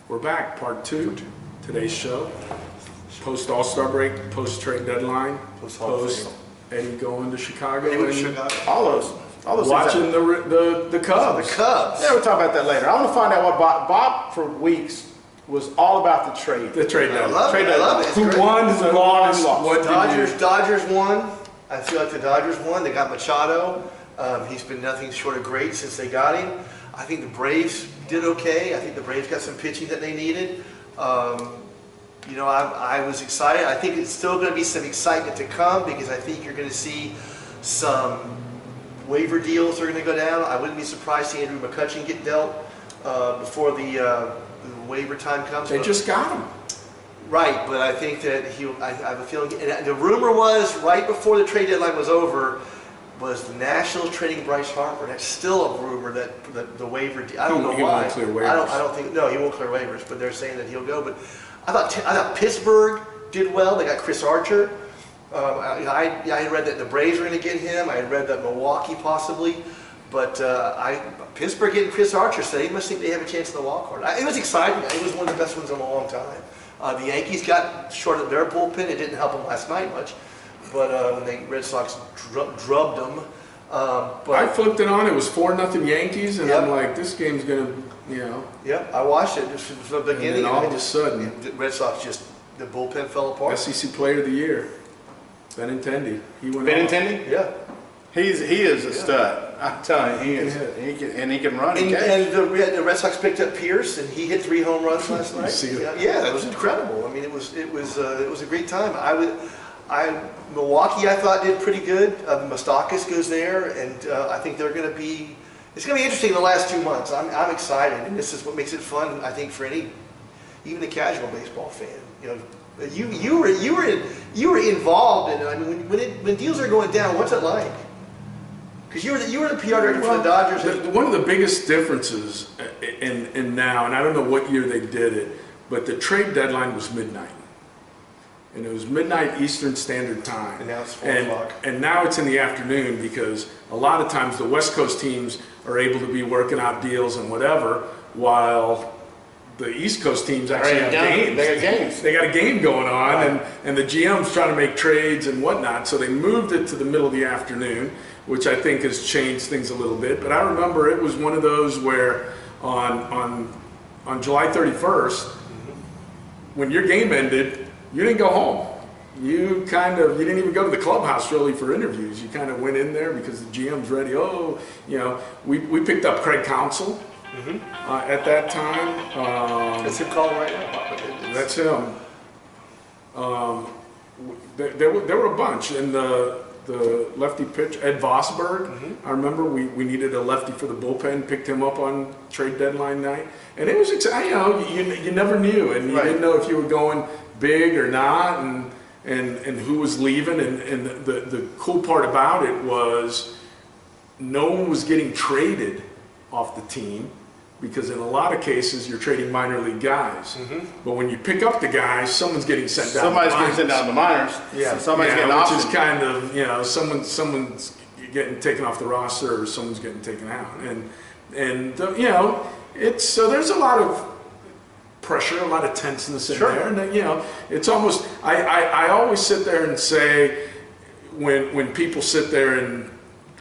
We're back, part two. Today's show, post All-Star break, post trade deadline, post Eddie going to Chicago, all those watching the Cubs. The Cubs. Yeah, we'll talk about that later. I want to find out what Bob for weeks was all about the trade. The trade deadline. I love it. Who won? Who lost? What Dodgers won. I feel like the Dodgers won. They got Machado. He's been nothing short of great since they got him. I think the Braves did okay. I think the Braves got some pitching that they needed. You know, I was excited. I think it's still going to be some excitement to come because I think you're going to see some waiver deals are going to go down. I wouldn't be surprised to see Andrew McCutchen get dealt before the waiver time comes. They just got him. Right, but I think that I have a feeling, and the rumor was right before the trade deadline was over, was the Nationals trading Bryce Harper. That's still a rumor that the waiver. I don't know why. He won't clear waivers. I don't think. No, he won't clear waivers. But they're saying that he'll go. But I thought Pittsburgh did well. They got Chris Archer. I had read that the Braves were going to get him. I had read that Milwaukee possibly. But Pittsburgh getting Chris Archer, so they must think they have a chance in the wild card. It was exciting. It was one of the best ones in a long time. The Yankees got short of their bullpen. It didn't help them last night much. But when the Red Sox drubbed them. I flipped it on. It was 4-0 Yankees, and I'm like, this game's going to, you know. Yep, I watched it just from the beginning. And then all of a sudden, the Red Sox the bullpen fell apart. SEC Player of the Year, Benintendi. He went Benintendi? Yeah. He is a stud. I'm telling you, he is. He can run. And the Red Sox picked up Pierce, and he hit 3 home runs last night. Yeah, that was incredible. I mean, it was a great time. Milwaukee, I thought, did pretty good. Moustakas goes there, and I think they're going to be. It's going to be interesting the last 2 months. I'm excited, and this is what makes it fun. I think for even a casual baseball fan. You know, you were involved in it. I mean, when deals are going down, what's it like? Because you were the PR director for the Dodgers. One of the biggest differences in now, and I don't know what year they did it, but the trade deadline was midnight. And it was midnight Eastern Standard Time. And now it's 4 o'clock. And now it's in the afternoon because a lot of times the West Coast teams are able to be working out deals and whatever, while the East Coast teams actually have games. They got games. They got a game going on, right. and the GM's trying to make trades and whatnot, so they moved it to the middle of the afternoon, which I think has changed things a little bit. But I remember it was one of those where on July 31st, when your game ended, you didn't go home. You didn't even go to the clubhouse really for interviews. You kind of went in there because the GM's ready. Oh, you know, we picked up Craig Counsell at that time. That's him calling right now. That's him. There were a bunch, and the lefty pitch, Ed Vosberg. I remember we needed a lefty for the bullpen, picked him up on trade deadline night, and it was exciting. You know, you never knew, and you didn't know if you were going big or not, and who was leaving. And the cool part about it was no one was getting traded off the team, because in a lot of cases you're trading minor league guys. But when you pick up the guys, someone's getting sent down. Somebody's getting sent down to minors. Yeah. So somebody's getting which optioned. is kind of, you know, someone's getting taken off the roster or someone's getting taken out, and you know, so there's a lot of pressure, a lot of tenseness in there, and you know, it's almost. I always sit there and say, when people sit there and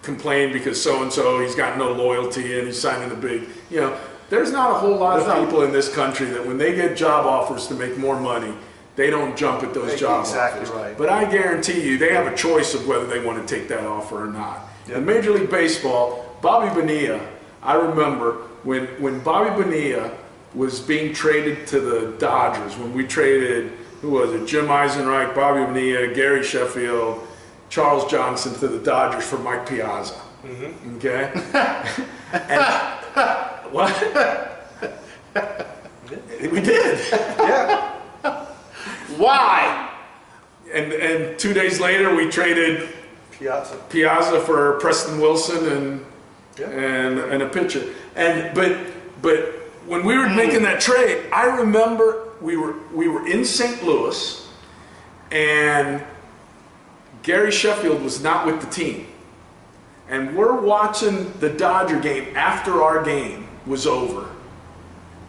complain because so and so he's got no loyalty and he's signing the big, you know, there's not a whole lot of people in this country that when they get job offers to make more money, they don't jump at those job offers. Right. But I guarantee you, they have a choice of whether they want to take that offer or not. In Major League Baseball, Bobby Bonilla, I remember when Bobby Bonilla was being traded to the Dodgers, when we traded, who was it, Jim Eisenreich, Bobby Bonilla, Gary Sheffield, Charles Johnson to the Dodgers for Mike Piazza. Okay? And, what? We did. Yeah. Why? And 2 days later, we traded Piazza for Preston Wilson and a pitcher. But when we were making that trade, I remember we were in St. Louis, and Gary Sheffield was not with the team. And we're watching the Dodger game after our game was over.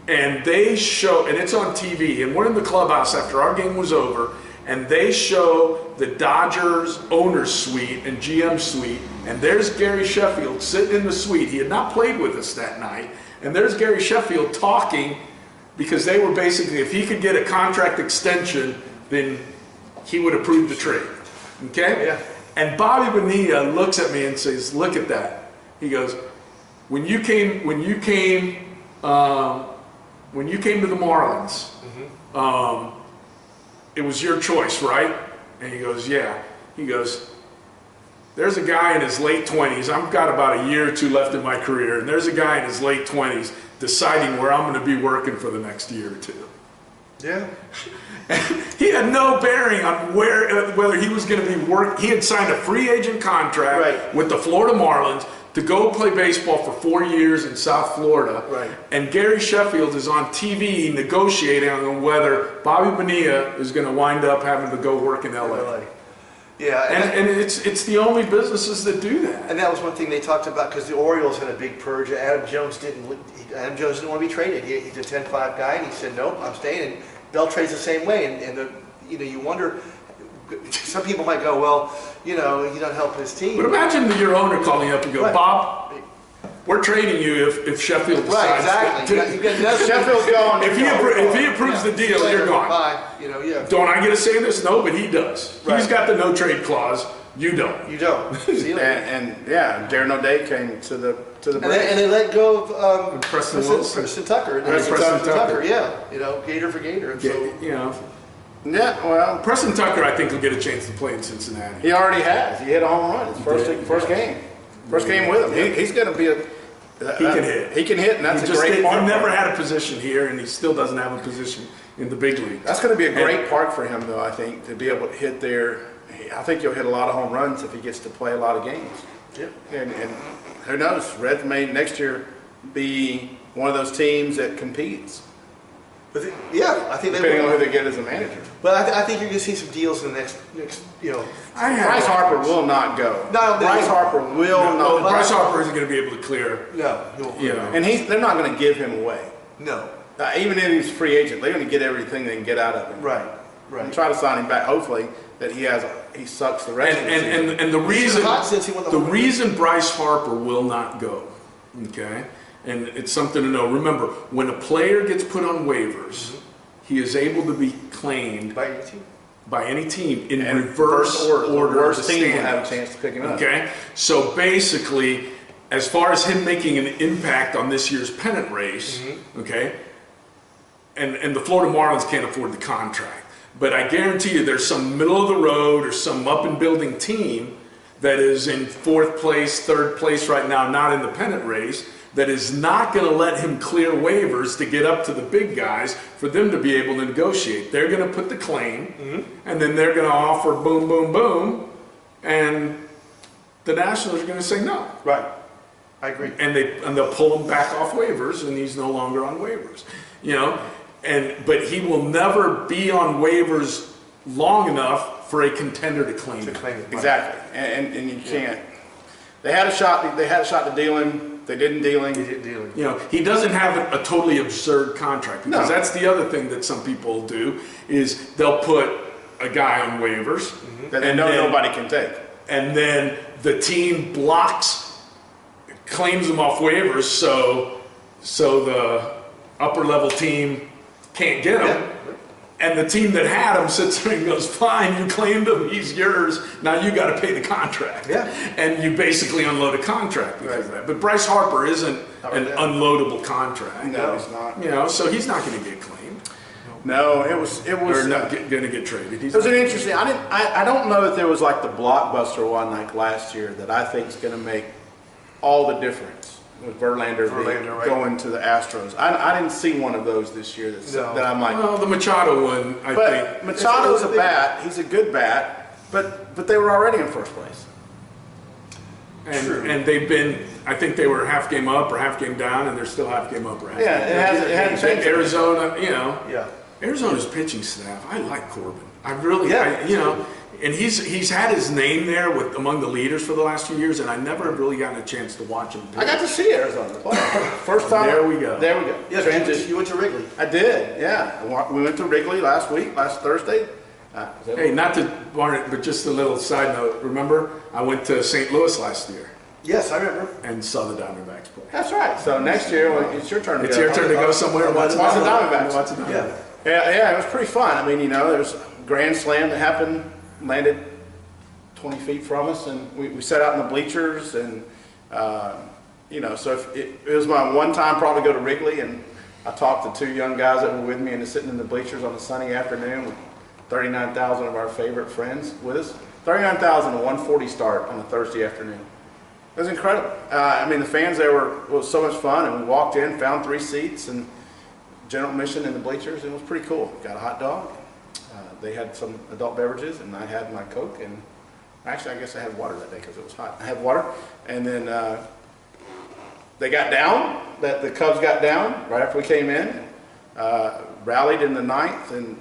and they show, and it's on TV, and we're in the clubhouse after our game was over, and they show the Dodgers owner's suite and GM suite, and there's Gary Sheffield sitting in the suite. He had not played with us that night, and there's Gary Sheffield talking, because they were basically, if he could get a contract extension, then he would approve the trade. Okay? Yeah. And Bobby Bonilla looks at me and says, "Look at that." He goes, when you came to the Marlins, it was your choice, right? And he goes, "Yeah." He goes, "There's a guy in his late 20s. I've got about a year or two left in my career, and there's a guy in his late 20s deciding where I'm going to be working for the next year or two." Yeah. He had no bearing on whether he was going to be He had signed a free agent contract with the Florida Marlins to go play baseball for 4 years in South Florida. Right. And Gary Sheffield is on TV negotiating on whether Bobby Bonilla is going to wind up having to go work in LA. Yeah. And it's the only businesses that do that. And that was one thing they talked about, because the Orioles had a big purge. Adam Jones didn't want to be traded. He's a 10-5 guy, and he said, "Nope, I'm staying." And Beltre's the same way. And you wonder, some people might go, "Well, he don't help his team." But imagine your owner calling up and go, "Bob, we're trading you if Sheffield decides." Right, exactly. You get another Sheffield's gone. If he approves the deal, you're gone. Bye. Don't I get to say this? No, but he does. Right. He's got the no trade clause. You don't. You don't. See you later. And Darren O'Day came to the And Braves. they let go of Preston Wilson. Preston Tucker. Preston Tucker. Yeah. Gator for Gator. And so, Yeah, well, Preston Tucker, I think, will get a chance to play in Cincinnati. he already has. He hit a home run his first game. First game with him. He's going to be He can hit. He can hit, and that's He a great park. He never had a position here, and he still doesn't have a position in the big league. That's going to be a great park for him, though, I think, to be able to hit there. I think he'll hit a lot of home runs if he gets to play a lot of games. Yep. And who knows, Reds may next year be one of those teams that competes, but I think they depending on will. who they get as a manager. But I think you're going to see some deals in the next. Bryce Harper will not go. No, Bryce Harper will not. Bryce Harper isn't going to be able to clear. No. And they're not going to give him away. No. Even if he's a free agent, they're going to get everything they can get out of him. Right. And try to sign him back. Hopefully that he sucks the rest of the season. And the reason hot since he won the reason Bryce Harper will not go, okay, and it's something to know. Remember, when a player gets put on waivers, he is able to be claimed by any team in reverse order. The worst team will standings. have a chance to pick him up. Okay, so basically, as far as him making an impact on this year's pennant race, okay, and the Florida Marlins can't afford the contract. But I guarantee you there's some middle of the road or some up and building team that is in 4th place, 3rd place right now, not in the pennant race, that is not going to let him clear waivers to get up to the big guys for them to be able to negotiate. They're going to put the claim, and then they're going to offer boom, boom, boom, and the Nationals are going to say no. Right. I agree. And they'll pull him back off waivers, and he's no longer on waivers. But he will never be on waivers long enough for a contender to claim him. Exactly, and you can't. They had a shot. They had a shot to deal him. They didn't deal him. He doesn't have a totally absurd contract, because that's the other thing that some people do is they'll put a guy on waivers that they know nobody can take, and then the team claims him off waivers, so the upper level team can't get him. And the team that had him sits there and goes, "Fine, you claimed him, he's yours. Now you got to pay the contract." Yeah. And you basically unload a contract because of that. But Bryce Harper isn't an unloadable contract. No, he's not. So he's not going to get claimed. No, it was. Or not going to get traded. It was an interesting. I don't know that there was like the blockbuster one like last year that I think is going to make all the difference. With Verlander going to the Astros. I didn't see one of those this year that I'm like. Well, the Machado one, I think. Machado's a bat. He's a good bat, but they were already in first place. And they've been, I think they were half game up or half game down, and they're still half game up or half game down. It hasn't changed. Arizona, Yeah. Arizona's pitching staff, I like Corbin. I really, Yeah. you know, and he's had his name there with among the leaders for the last few years, and I never have really gotten a chance to watch him do I got it. to see Arizona play. First time. There we go. There we go. Yeah, you went to Wrigley. I did, yeah. We went to Wrigley last Thursday. Hey, not to warn it, but just a little side note. Remember, I went to St. Louis last year Yes, I remember. and saw the Diamondbacks play. That's right. So next year, it's your turn to It's go. your turn to go somewhere and watch the Watch the Diamondbacks. Watch the Diamondbacks. Yeah. Yeah, it was pretty fun. I mean, you know, there's a grand slam that happened, landed 20 feet from us, and we sat out in the bleachers, and you know, so if it was my one time probably go to Wrigley, and I talked to two young guys that were with me and they're sitting in the bleachers on a sunny afternoon with 39,000 of our favorite friends with us. 39,000, a 140 start on a Thursday afternoon. It was incredible. I mean, the fans there was so much fun, and we walked in, found 3 seats, and general admission in the bleachers. It was pretty cool. Got a hot dog. They had some adult beverages, and I had my Coke, and actually, I guess I had water that day because it was hot. I had water, and then they got down. The Cubs got down right after we came in, rallied in the 9th, and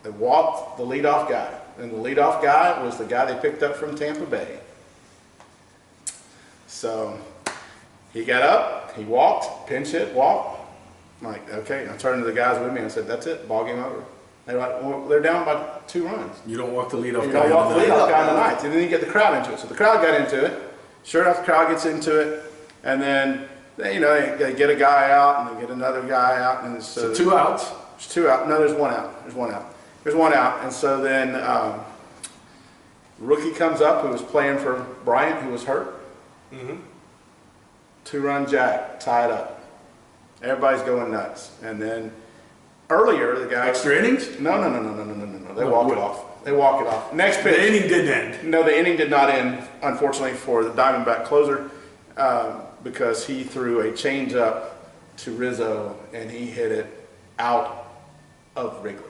they walked the leadoff guy. And the leadoff guy was the guy they picked up from Tampa Bay. So he got up, he walked, pinch hit, walked. I'm like, okay. I turned to the guys with me and I said, that's it, ball game over. They're like, well, they're down by 2 runs. You don't walk the leadoff You guy. don't walk the in the leadoff guy in the 9th. And then you get the crowd into it. So the crowd got into it. Sure enough, the crowd gets into it. And then, you know, they get a guy out and they get another guy out. And So 2 outs. There's 2 out. No, there's 1 out. There's 1 out. There's 1 out. And so then rookie comes up who was playing for Bryant, who was hurt. 2-run jack, tied up. Everybody's going nuts. And then earlier, the guy... Extra innings? No. They walk it off. They walk it off. Next pitch. The inning did end. No, the inning did not end, unfortunately, for the Diamondback closer because he threw a changeup to Rizzo, and he hit it out of Wrigley.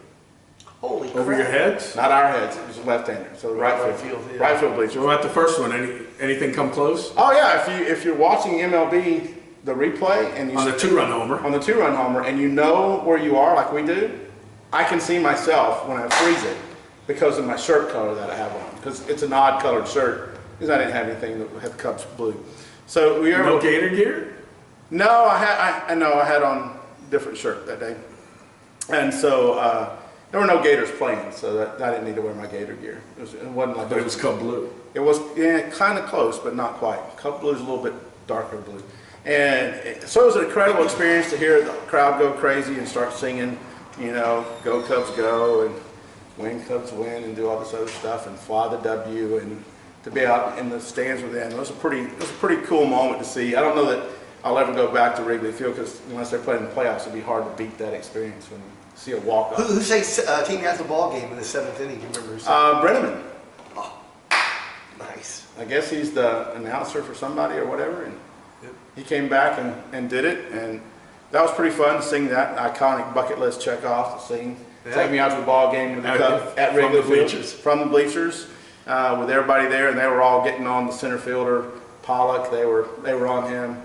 Holy crap. Over your heads? Not our heads. It was a left-hander. So right field. yeah. Right field bleachers. What about the first one? Anything come close? Oh yeah, if you're watching MLB, the replay, and you On the 2-run homer. on the 2-run homer, and you know where you are like we do, I can see myself when I freeze it because of my shirt color that I have on, because it's an odd colored shirt because I didn't have anything that had Cubs blue. So we are No Gator gear? No, I had on different shirt that day, and so there were no Gators playing, so that I didn't need to wear my Gator gear. It wasn't like But it was Cub blue. It was, yeah, kind of close, but not quite. Cub blue is a little bit darker blue. And so it was an incredible experience to hear the crowd go crazy and start singing, you know, go Cubs go, and win Cubs win, and do all this other stuff, and fly the W, and to be out in the stands with them. It was a pretty cool moment to see. I don't know that I'll ever go back to Wrigley Field, because unless they're playing in the playoffs, it'd be hard to beat that experience when you see a walk-off. Who's team has the ball game in the 7th inning? Do you remember? Brenneman. Nice. I guess he's the announcer for somebody or whatever, and he came back and did it, and that was pretty fun to sing that iconic bucket list check off to sing. Yeah. Take me out to the ball game with the Cubs at Wrigley From the Field, bleachers. from the bleachers, with everybody there, and they were all getting on the center fielder Pollock. They were on him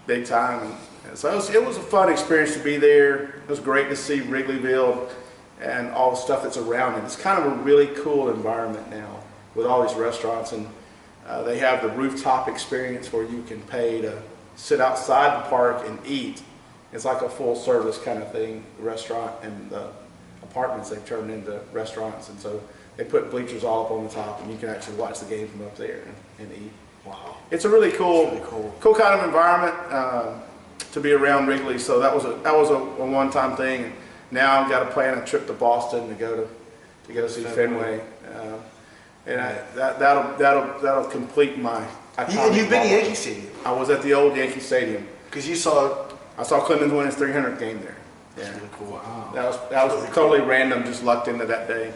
big time, and so it was a fun experience to be there. It was great to see Wrigley Field and all the stuff that's around it. It's kind of a really cool environment now with all these restaurants, and they have the rooftop experience where you can pay to sit outside the park and eat. It's like a full service kind of thing, restaurant, and the apartments they've turned into restaurants, and so they put bleachers all up on the top, and you can actually watch the game from up there and eat. Wow. It's a really cool kind of environment to be around Wrigley, so that was a one-time thing. And now I've got to plan a trip to Boston to go see Fenway. And that'll complete my. You've been to Yankee Stadium. I was at the old Yankee Stadium Because you saw. I saw Clemens win his 300th game there. That's really cool. Wow. That was totally random. Just lucked into that day.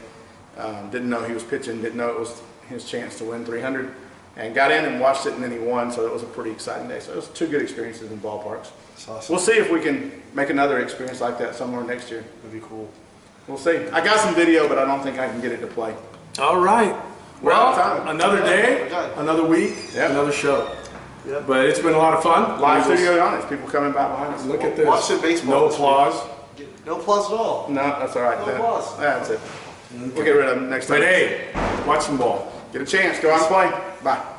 Didn't know he was pitching. Didn't know it was his chance to win 300. And got in and watched it, and then he won. So it was a pretty exciting day. So it was 2 good experiences in ballparks. That's awesome. We'll see if we can make another experience like that somewhere next year. That'd be cool. We'll see. I got some video, but I don't think I can get it to play. All right. We're out of Well, time. another day, another week, Yep. another show. Yep. But it's been a lot of fun. Live We just- studio audience, people coming by behind us. Look at this. Watch some baseball No this applause. No applause at all. No, that's all right. No applause. That's it. We'll get rid of them next time. But hey, watch some ball. Get a chance. Go out and play. Bye.